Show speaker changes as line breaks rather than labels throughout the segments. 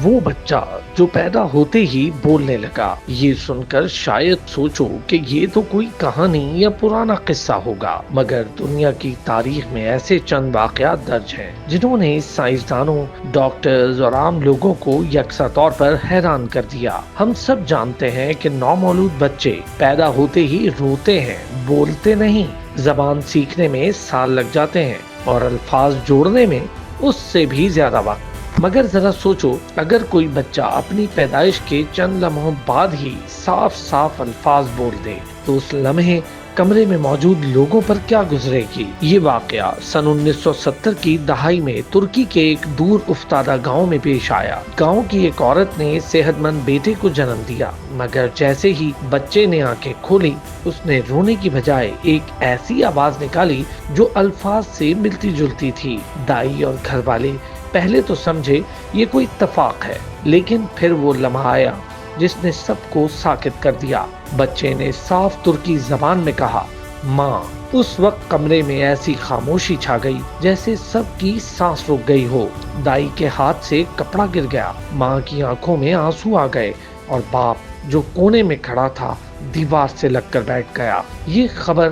وہ بچہ جو پیدا ہوتے ہی بولنے لگا، یہ سن کر شاید سوچو کہ یہ تو کوئی کہانی یا پرانا قصہ ہوگا، مگر دنیا کی تاریخ میں ایسے چند واقعات درج ہیں جنہوں نے سائنسدانوں، ڈاکٹرز اور عام لوگوں کو یکساں طور پر حیران کر دیا۔ ہم سب جانتے ہیں کہ نومولود بچے پیدا ہوتے ہی روتے ہیں، بولتے نہیں، زبان سیکھنے میں سال لگ جاتے ہیں اور الفاظ جوڑنے میں اس سے بھی زیادہ وقت۔ مگر ذرا سوچو، اگر کوئی بچہ اپنی پیدائش کے چند لمحوں بعد ہی صاف صاف الفاظ بول دے تو اس لمحے کمرے میں موجود لوگوں پر کیا گزرے گی؟ یہ واقعہ سن 1970 کی دہائی میں ترکی کے ایک دور افتادہ گاؤں میں پیش آیا۔ گاؤں کی ایک عورت نے صحت مند بیٹے کو جنم دیا، مگر جیسے ہی بچے نے آنکھیں کھولی، اس نے رونے کی بجائے ایک ایسی آواز نکالی جو الفاظ سے ملتی جلتی تھی۔ دائی اور گھر والے پہلے تو سمجھے یہ کوئی اتفاق ہے، لیکن پھر وہ لمحہ آیا جس نے سب کو ساکت کر دیا۔ بچے نے صاف ترکی زبان میں کہا، ماں۔ اس وقت کمرے میں ایسی خاموشی چھا گئی جیسے سب کی سانس رک گئی ہو۔ دائی کے ہاتھ سے کپڑا گر گیا، ماں کی آنکھوں میں آنسو آ گئے اور باپ جو کونے میں کھڑا تھا دیوار سے لگ کر بیٹھ گیا۔ یہ خبر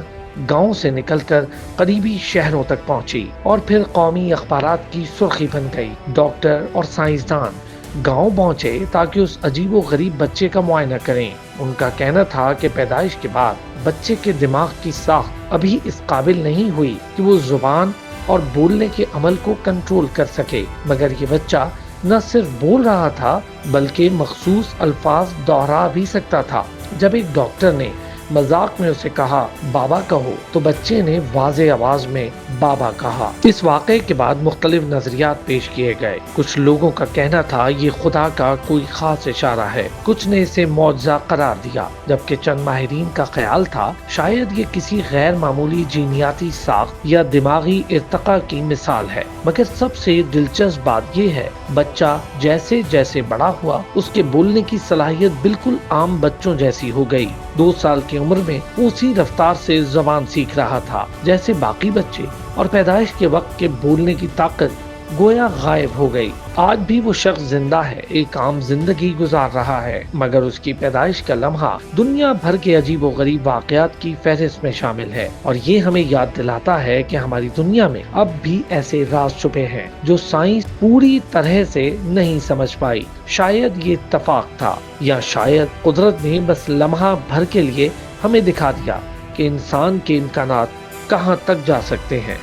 گاؤں سے نکل کر قریبی شہروں تک پہنچی اور پھر قومی اخبارات کی سرخی بن گئی۔ ڈاکٹر اور سائنسدان گاؤں پہنچے تاکہ اس عجیب و غریب بچے کا معائنہ کریں۔ ان کا کہنا تھا کہ پیدائش کے بعد بچے کے دماغ کی ساخت ابھی اس قابل نہیں ہوئی کہ وہ زبان اور بولنے کے عمل کو کنٹرول کر سکے، مگر یہ بچہ نہ صرف بول رہا تھا بلکہ مخصوص الفاظ دہرا بھی سکتا تھا۔ جب ایک ڈاکٹر نے مذاق میں اسے کہا بابا کہو تو بچے نے واضح آواز میں بابا کہا۔ اس واقعے کے بعد مختلف نظریات پیش کیے گئے۔ کچھ لوگوں کا کہنا تھا یہ خدا کا کوئی خاص اشارہ ہے، کچھ نے اسے معجزہ قرار دیا، جبکہ چند ماہرین کا خیال تھا شاید یہ کسی غیر معمولی جینیاتی ساخت یا دماغی ارتقاء کی مثال ہے۔ مگر سب سے دلچسپ بات یہ ہے بچہ جیسے جیسے بڑا ہوا اس کے بولنے کی صلاحیت بالکل عام بچوں جیسی ہو گئی۔ 2 سال کی عمر میں اسی رفتار سے زبان سیکھ رہا تھا جیسے باقی بچے، اور پیدائش کے وقت کے بولنے کی طاقت گویا غائب ہو گئی۔ آج بھی وہ شخص زندہ ہے، ایک عام زندگی گزار رہا ہے، مگر اس کی پیدائش کا لمحہ دنیا بھر کے عجیب و غریب واقعات کی فہرست میں شامل ہے، اور یہ ہمیں یاد دلاتا ہے کہ ہماری دنیا میں اب بھی ایسے راز چھپے ہیں جو سائنس پوری طرح سے نہیں سمجھ پائی۔ شاید یہ اتفاق تھا، یا شاید قدرت نے بس لمحہ بھر کے لیے ہمیں دکھا دیا کہ انسان کے امکانات کہاں تک جا سکتے ہیں۔